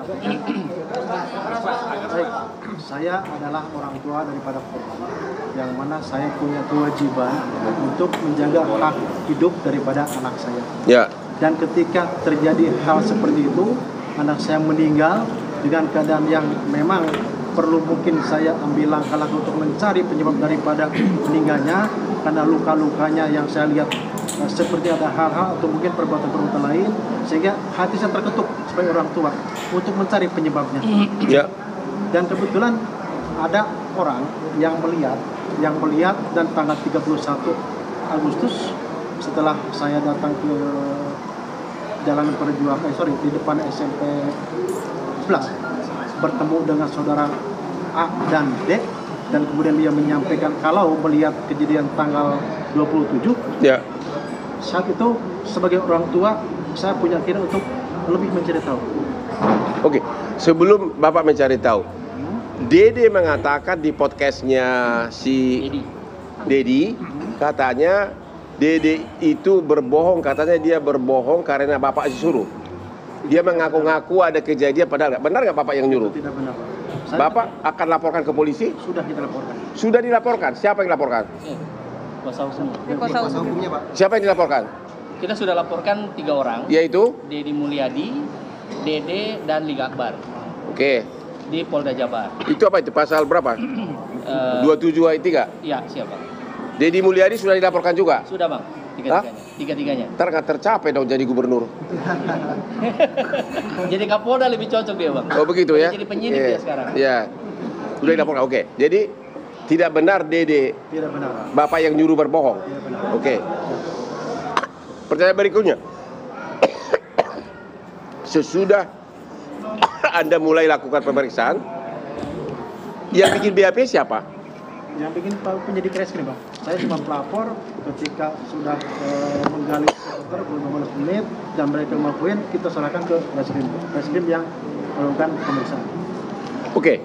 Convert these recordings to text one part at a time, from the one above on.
Baik, saya adalah orang tua daripada korban, yang mana saya punya kewajiban untuk menjaga hak hidup daripada anak saya. Ya. Dan ketika terjadi hal seperti itu, anak saya meninggal dengan keadaan yang memang perlu mungkin saya ambil langkah-langkah untuk mencari penyebab daripada meninggalnya, karena luka-lukanya yang saya lihat seperti ada hal-hal atau mungkin perbuatan-perbuatan lain, sehingga hati saya terketuk sebagai orang tua untuk mencari penyebabnya. Ya. Dan kebetulan ada orang yang melihat dan tanggal 31 Agustus setelah saya datang ke Jalan Perjuangan, di depan SMP 11, bertemu dengan saudara A dan D, dan kemudian dia menyampaikan kalau melihat kejadian tanggal 27, Ya. saat itu sebagai orang tua saya punya keinginan untuk lebih mencari tahu. Oke, sebelum Bapak mencari tahu, Dede mengatakan di podcastnya si Dedi, katanya Dede itu berbohong, katanya dia berbohong karena Bapak suruh. Dia mengaku-ngaku ada kejadian, padahal nggak benar. Nggak Bapak yang nyuruh? Itu tidak benar. Bapak akan laporkan ke polisi? Sudah kita laporkan. Sudah dilaporkan. Siapa yang dilaporkan? Kuasa hukum. Kuasa hukumnya, Pak. Siapa yang dilaporkan? Kita sudah laporkan 3 orang, Yaitu? Dedi Mulyadi, Dede, dan Liga Akbar Oke. di Polda Jabar. Itu apa itu? Pasal berapa? 27 ayat 3? Iya, siapa? Dedi Mulyadi sudah dilaporkan juga? Sudah, Bang. Tiga-tiganya. Ntar nggak tercapai dong jadi gubernur. Jadi Kapolda lebih cocok dia, Bang. Oh begitu ya? Jadi penyidik dia sekarang. Iya. Sudah dilaporkan, oke. Jadi tidak benar Dede, Tidak benar, Pak. Bapak yang nyuruh berbohong. Tidak benar. Oke. Pertanyaan berikutnya. Sesudah Anda mulai lakukan pemeriksaan, yang bikin BAP siapa? Yang bikin penyidik reskrim, Bang. Saya cuma pelapor ketika sudah menggali komputer 15 menit dan mereka melakukan, kita serahkan ke reskrim yang melakukan pemeriksaan. Oke.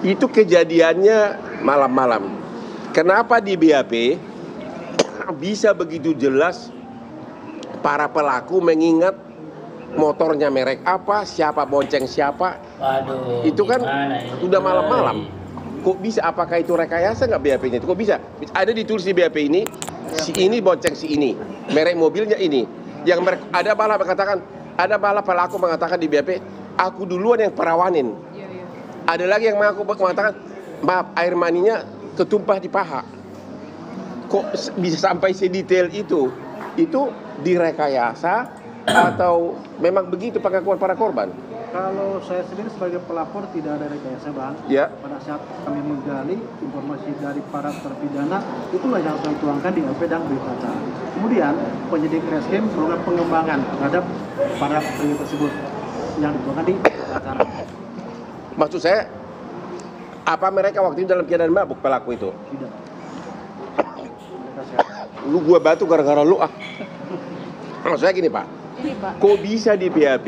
Itu kejadiannya malam-malam. Kenapa di BAP bisa begitu jelas para pelaku mengingat motornya merek apa, siapa bonceng siapa? Waduh. Itu kan udah malam-malam. Hai. Kok bisa? Apakah itu rekayasa nggak BAP-nya? Kok bisa? Ada ditulis di BAP ini, si ini bonceng si ini, merek mobilnya ini. Yang ada malah mengatakan, ada malah pelaku mengatakan di BAP, aku duluan yang perawanin. Ada lagi yang mengatakan, maaf, air maninya ketumpah di paha. Kok bisa sampai sedetail itu? Itu direkayasa atau memang begitu pengakuan para korban? Kalau saya sendiri sebagai pelapor tidak ada rekayasa, Bang. Ya. Pada saat kami menggali informasi dari para terpidana, itulah yang harus dituangkan di LP dan berita acara. Kemudian penyidik reskrim melakukan pengembangan terhadap para pria tersebut yang dituangkan di berita acara. Maksud saya, apa mereka waktu itu dalam keadaan mabuk pelaku itu? Tidak. Mereka sehat. Lu gua batu gara-gara lu ah. Maksud saya gini Pak, kok bisa di BAP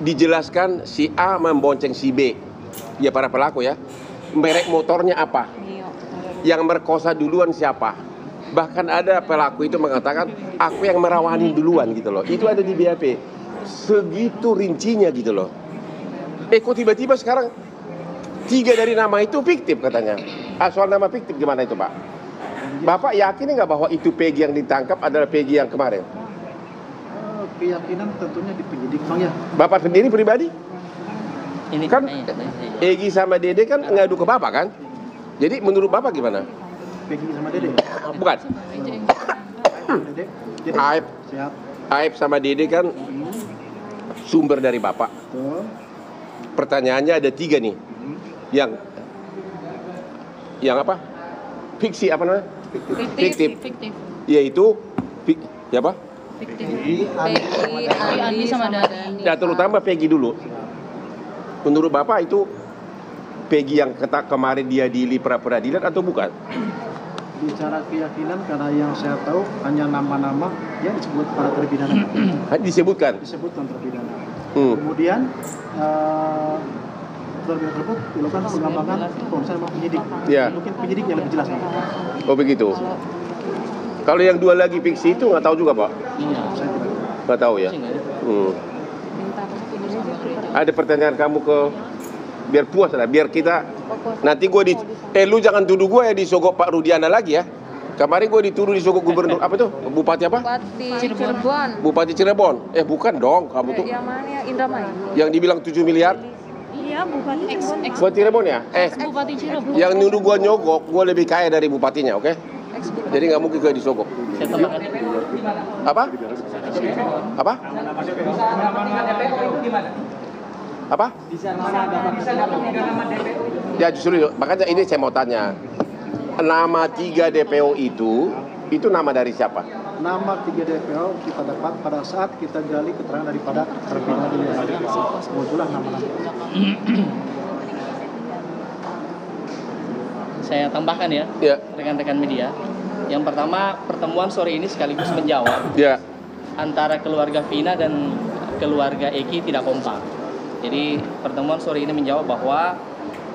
dijelaskan si A membonceng si B, ya para pelaku ya, merek motornya apa, yang merkosa duluan siapa, bahkan ada pelaku itu mengatakan aku yang merawani duluan gitu loh. Itu ada di BAP segitu rincinya gitu loh. Kok tiba-tiba sekarang 3 dari nama itu fiktif katanya. Soal nama fiktif gimana itu Pak? Bapak yakin nggak bahwa itu Peggy yang ditangkap adalah Peggy yang kemarin? Keyakinan tentunya di penyidik, Bang, ya. Bapak sendiri pribadi? Ini Kan Egy sama Dede kan ngadu ke Bapak kan? Jadi menurut Bapak gimana? Peggy sama Dede. Bukan. Dede. Aib. Siap. Aib sama Dede kan sumber dari Bapak. Betul. Pertanyaannya ada 3 nih. Yang apa? Fiksi apa namanya? Fiktif. Yaitu ya apa? Andi sama Dani. Ya terutama Peggy dulu. Menurut Bapak itu Peggy yang kemarin dia di peradilan atau bukan? Bicara keyakinan, karena yang saya tahu hanya nama-nama yang disebut para terpidana. Disebutkan. Disebutkan terpidana. Kemudian terpidana tersebut dilakukan pengembangan pemeriksaan sama penyidik. Ya. Mungkin penyidik yang lebih jelas. Oh begitu. Kalau yang 2 lagi fiksi itu nggak tahu juga Pak? Iya. Saya tidak. Nggak tahu ya. Sih, nggak ya? Minta apa? Ada pertanyaan kamu ke biar puas lah, biar kita nanti gue di lu jangan tuduh gue ya disogok Pak Rudiana lagi ya. Kemarin gue dituduh disogok gubernur apa tuh? Bupati apa? Bupati Cirebon. Bupati Cirebon. Bukan dong, kamu tuh. Yang mana ya? Indramayu. Yang dibilang 7 miliar. Iya, Bupati Cirebon. Bupati Cirebon ya? Bupati Cirebon. Yang nuduh gue nyogok, gue lebih kaya dari bupatinya, oke? Jadi nggak mungkin gue disogok. Saya tambahkan. Apa? Apa? Apa? Ya justru makanya ini saya mau tanya. Nama 3 DPO itu nama dari siapa? Nama 3 DPO kita dapat pada saat kita gali keterangan daripada terpidana di muncullah nama-nama. Saya tambahkan ya, Ya. rekan-rekan media. Yang pertama, pertemuan sore ini sekaligus menjawab Ya. antara keluarga Vina dan keluarga Eki tidak kompak. Jadi pertemuan sore ini menjawab bahwa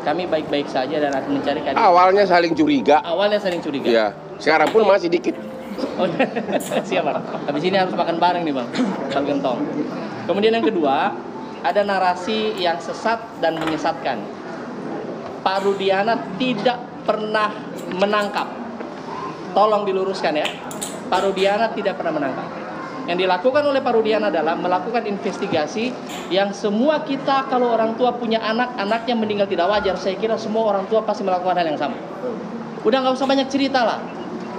kami baik-baik saja dan akan mencari keadilan. Awalnya saling curiga. Awalnya saling curiga. Ya. Sekarang pun masih dikit. Oh, siap Bang. Habis ini harus makan bareng nih Bang. Bang Gentong. Kemudian yang kedua, ada narasi yang sesat dan menyesatkan. Pak Rudiana tidak pernah menangkap. Tolong diluruskan ya. Pak Rudiana tidak pernah menangkap. Yang dilakukan oleh Pak Rudiana adalah melakukan investigasi yang semua kita kalau orang tua punya anak-anaknya meninggal tidak wajar, saya kira semua orang tua pasti melakukan hal yang sama. Udah nggak usah banyak cerita lah,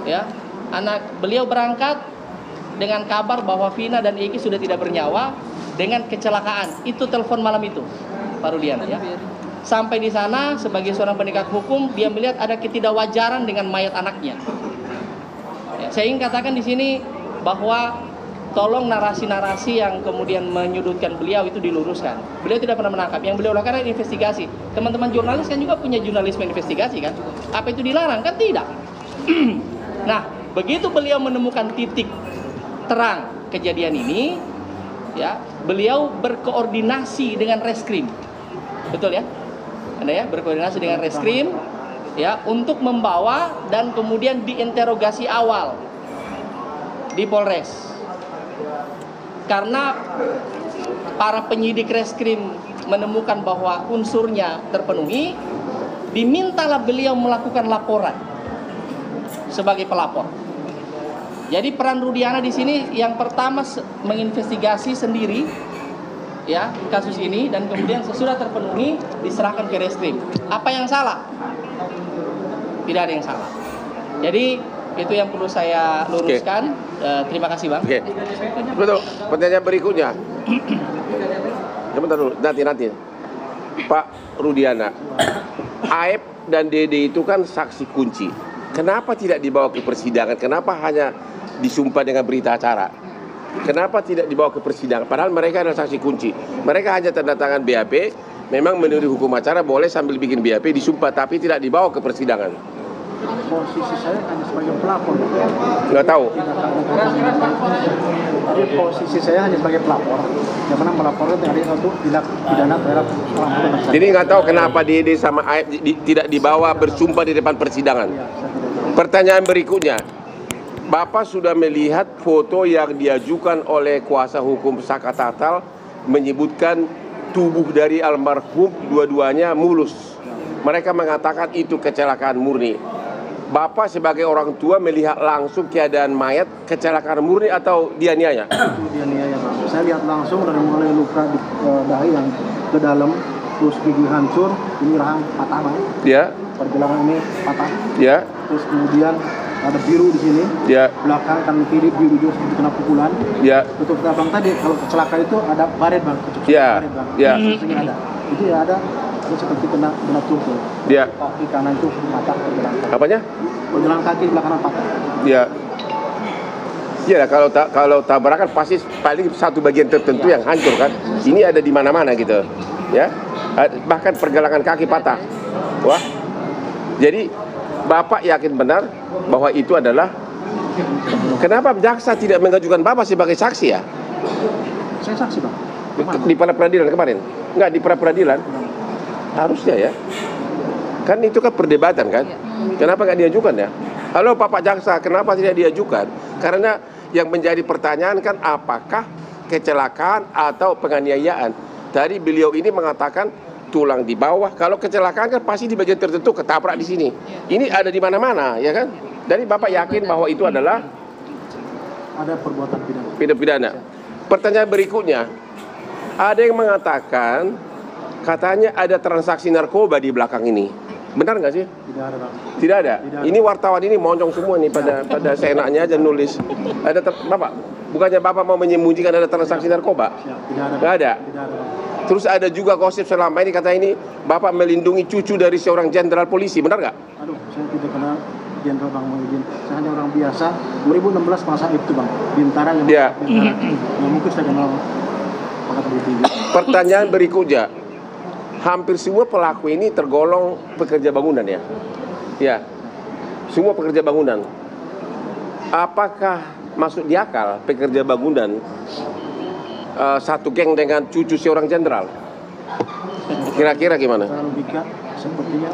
ya. Anak beliau berangkat dengan kabar bahwa Vina dan Eki sudah tidak bernyawa dengan kecelakaan. Itu telepon malam itu, Pak Rudiana ya. Sampai di sana sebagai seorang penegak hukum dia melihat ada ketidakwajaran dengan mayat anaknya. Ya, saya ingin katakan di sini bahwa tolong narasi-narasi yang kemudian menyudutkan beliau itu diluruskan. Beliau tidak pernah menangkap. Yang beliau lakukan adalah investigasi. Teman-teman jurnalis kan juga punya jurnalisme investigasi kan? Apa itu dilarang? Kan tidak. Nah, begitu beliau menemukan titik terang kejadian ini, ya, beliau berkoordinasi dengan reskrim. Betul ya? Anda ya, berkoordinasi dengan reskrim ya untuk membawa dan kemudian diinterogasi awal di Polres. Karena para penyidik reskrim menemukan bahwa unsurnya terpenuhi, dimintalah beliau melakukan laporan sebagai pelapor. Jadi peran Rudiana di sini yang pertama menginvestigasi sendiri ya kasus ini dan kemudian sesudah terpenuhi diserahkan ke reskrim. Apa yang salah? Tidak ada yang salah. Jadi itu yang perlu saya luruskan. Terima kasih Bang. Oke. Betul. Pertanyaan berikutnya. Sebentar dulu. Nanti. Pak Rudiana, Aep dan Dede itu kan saksi kunci. Kenapa tidak dibawa ke persidangan? Kenapa hanya disumpah dengan berita acara? Kenapa tidak dibawa ke persidangan? Padahal mereka adalah saksi kunci. Mereka hanya tanda tangan BAP. Memang menurut hukum acara boleh sambil bikin BAP disumpah, tapi tidak dibawa ke persidangan. Posisi saya hanya sebagai pelapor. Nggak tahu. Jadi posisi saya hanya sebagai pelapor. Yang mana melaporkan dari satu tindak pidana terhadap orang tua. Jadi nggak tahu kenapa Dede sama Aep tidak dibawa bersumpah di depan persidangan. Pertanyaan berikutnya, Bapak sudah melihat foto yang diajukan oleh kuasa hukum Saka Tatal menyebutkan tubuh dari almarhum dua-duanya mulus. Mereka mengatakan itu kecelakaan murni. Bapak sebagai orang tua melihat langsung keadaan mayat kecelakaan murni atau dianiaya? Itu dianiaya, Pak. Saya lihat langsung dari mulai luka di dahi yang ke dalam, terus gigi hancur, ini rahang patah, Pak. Ya. Pergelangan ini patah. Ya. Terus kemudian ada biru di sini. Ya. Belakang kanan kiri biru juga seperti kena pukulan. Ya. Untuk Bang tadi kalau kecelakaan itu ada baret, Bang. Ya. Baret, Bang. Ya. Sini ada. Itu ya ada. Itu seperti kena tumpul. Ya. Kaki kanan itu patah pergelangan. Apanya? Pergelangan kaki belakang patah. Ya. Iya, kalau tabrakan pasti paling satu bagian tertentu yang hancur kan. Ini ada di mana-mana gitu. Ya. Bahkan pergelangan kaki patah. Wah. Jadi Bapak yakin benar bahwa itu adalah. Kenapa jaksa tidak mengajukan Bapak sebagai saksi ya? Saya saksi, Bang. Di peradilan kemarin? Enggak, di peradilan. Harusnya ya. Kan itu kan perdebatan kan. Kenapa nggak diajukan ya? Halo Bapak Jaksa, kenapa tidak diajukan? Karena yang menjadi pertanyaan kan apakah kecelakaan atau penganiayaan. Tadi beliau ini mengatakan tulang di bawah. Kalau kecelakaan kan pasti di bagian tertentu ketabrak di sini. Ini ada di mana-mana, ya kan? Jadi Bapak yakin bahwa itu adalah Ada perbuatan pidana. pidana. Pertanyaan berikutnya, ada yang mengatakan katanya ada transaksi narkoba di belakang ini. Benar nggak sih? Tidak ada, Bang. Tidak ada. Tidak ada. Ini wartawan ini monjong semua nih pada seenaknya aja nulis. Ada Bapak, bukannya Bapak mau menyembunyikan ada transaksi narkoba? Ya, tidak ada. Nggak ada. Tidak ada, Bang. Terus ada juga gosip selama ini kata ini Bapak melindungi cucu dari seorang jenderal polisi, benar nggak? Aduh, saya tidak kenal Jenderal Bang Muhyiddin. Saya hanya orang biasa. 2016 masa itu, Bang. Bintara yang Ya. Bintara. Yang mungkin saya kenal Pak Tinggi. Pertanyaan berikutnya, hampir semua pelaku ini tergolong pekerja bangunan ya? Ya, semua pekerja bangunan. Apakah masuk di akal pekerja bangunan satu geng dengan cucu seorang jenderal? Kira-kira gimana? Secara logika sepertinya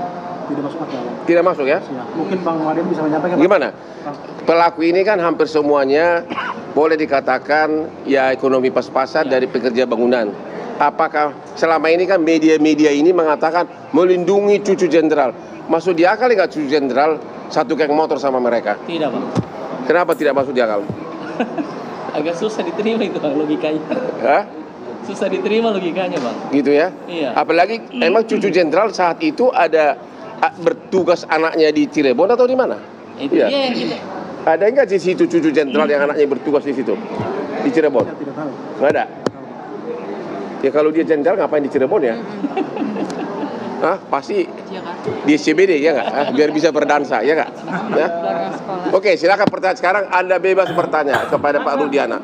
tidak masuk akal. Bang. Tidak masuk ya? Ya, mungkin Bang Madian bisa menyampaikan. Bang. Gimana? Pelaku ini kan hampir semuanya boleh dikatakan ya ekonomi pas-pasan dari pekerja bangunan. Apakah selama ini kan media-media ini mengatakan melindungi cucu jenderal? Masuk di akal nggak cucu jenderal satu geng motor sama mereka? Tidak, Bang. Kenapa tidak masuk di akal? Agak susah diterima itu, Bang, logikanya. Hah? Susah diterima logikanya, Bang. Gitu ya? Iya. Apalagi emang cucu jenderal saat itu ada bertugas anaknya di Cirebon atau di mana? Itu Iya. dia yang kita. Ada nggak di situ cucu jenderal yang anaknya bertugas di situ? Di Cirebon? Saya tidak tahu. Nggak ada. Ya kalau dia jenderal ngapain di Cirebon ya? Hah? Pasti di SCBD ya nggak? Biar bisa berdansa ya nggak? Ya? Bareng sekolah. Oke, silakan pertanyaan sekarang. Anda bebas bertanya kepada Pak Rudiana.